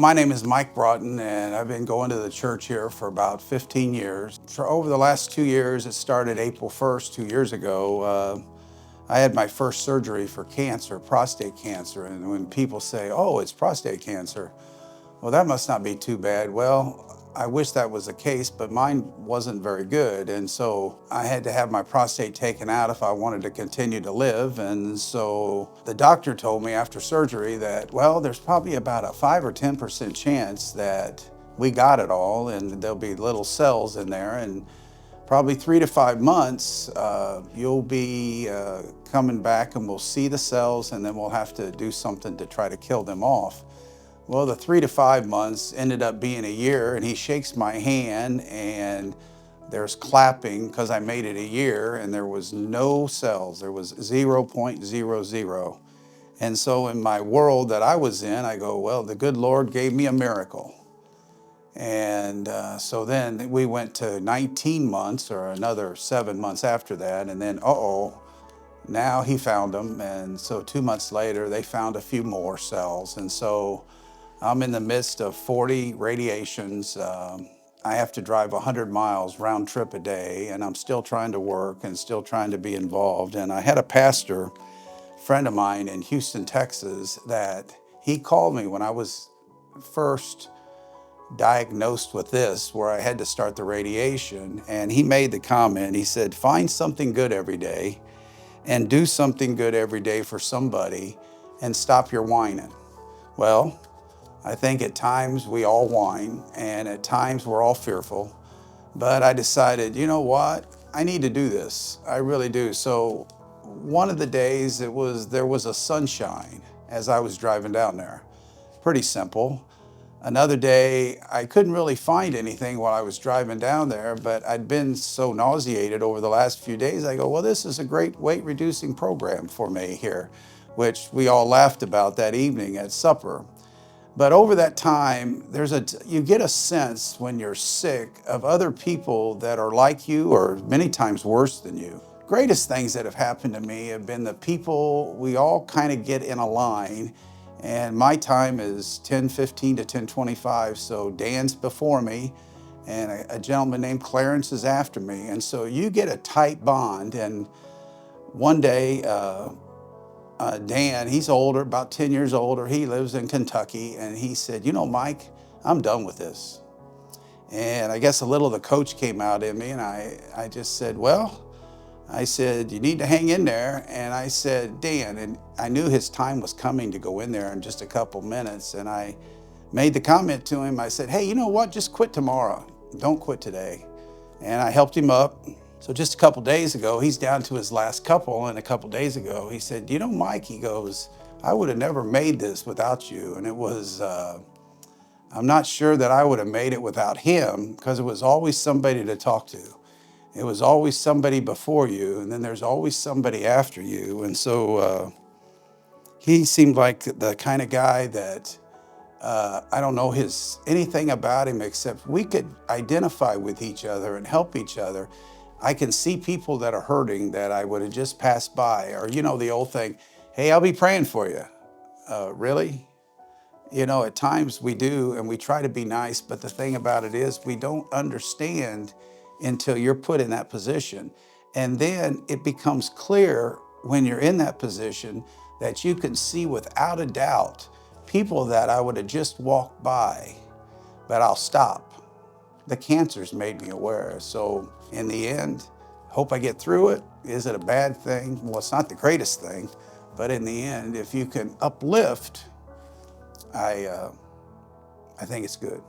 My name is Mike Broughton, and I've been going to the church here for about 15 years. For over the last 2 years, it started April 1st, 2 years ago. I had my first surgery for cancer, prostate cancer. And when people say, oh, it's prostate cancer, well, that must not be too bad. Well, I wish that was the case, but mine wasn't very good. And so I had to have my prostate taken out if I wanted to continue to live. And so the doctor told me after surgery that, well, there's probably about a 5 or 10% chance that we got it all and there'll be little cells in there. And probably 3 to 5 months, you'll be coming back and we'll see the cells and then we'll have to do something to try to kill them off. Well, the 3 to 5 months ended up being a year, and he shakes my hand and there's clapping because I made it a year and there was no cells. There was 0.00. And so in my world that I was in, I go, well, the good Lord gave me a miracle. And so then we went to 19 months or another 7 months after that. And then, now he found them. And so 2 months later, they found a few more cells. And so I'm in the midst of 40 radiations. I have to drive 100 miles round trip a day, and I'm still trying to work and still trying to be involved. And I had a pastor friend of mine in Houston, Texas, that he called me when I was first diagnosed with this, where I had to start the radiation. And he made the comment, he said, find something good every day and do something good every day for somebody and stop your whining. Well, I think at times we all whine and at times we're all fearful, but I decided, you know what? I need to do this. I really do. So one of the days there was a sunshine as I was driving down there. Pretty simple. Another day, I couldn't really find anything while I was driving down there, but I'd been so nauseated over the last few days. I go, well, this is a great weight reducing program for me here, which we all laughed about that evening at supper. But over that time, you get a sense when you're sick of other people that are like you or many times worse than you. Greatest things that have happened to me have been the people, we all kind of get in a line, and my time is 10:15 to 10:25, so Dan's before me, and a gentleman named Clarence is after me. And so you get a tight bond, and one day, Dan, he's older, about 10 years older. He lives in Kentucky. And he said, you know, Mike, I'm done with this. And I guess a little of the coach came out in me. And I just said, well, I said, you need to hang in there. And I said, Dan, and I knew his time was coming to go in there in just a couple minutes. And I made the comment to him. I said, hey, you know what? Just quit tomorrow. Don't quit today. And I helped him up. So just a couple days ago, he's down to his last couple, and a couple days ago, he said, you know, Mike, he goes, I would have never made this without you. And it was, I'm not sure that I would have made it without him, because it was always somebody to talk to. It was always somebody before you, and then there's always somebody after you. And so he seemed like the kind of guy that I don't know anything about him except we could identify with each other and help each other. I can see people that are hurting that I would have just passed by, or, you know, the old thing, hey, I'll be praying for you. Really? You know, at times we do, and we try to be nice, but the thing about it is we don't understand until you're put in that position. And then it becomes clear when you're in that position that you can see without a doubt people that I would have just walked by, but I'll stop. The cancer's made me aware. So in the end, hope I get through it. Is it a bad thing? Well, it's not the greatest thing, but in the end, if you can uplift, I think it's good.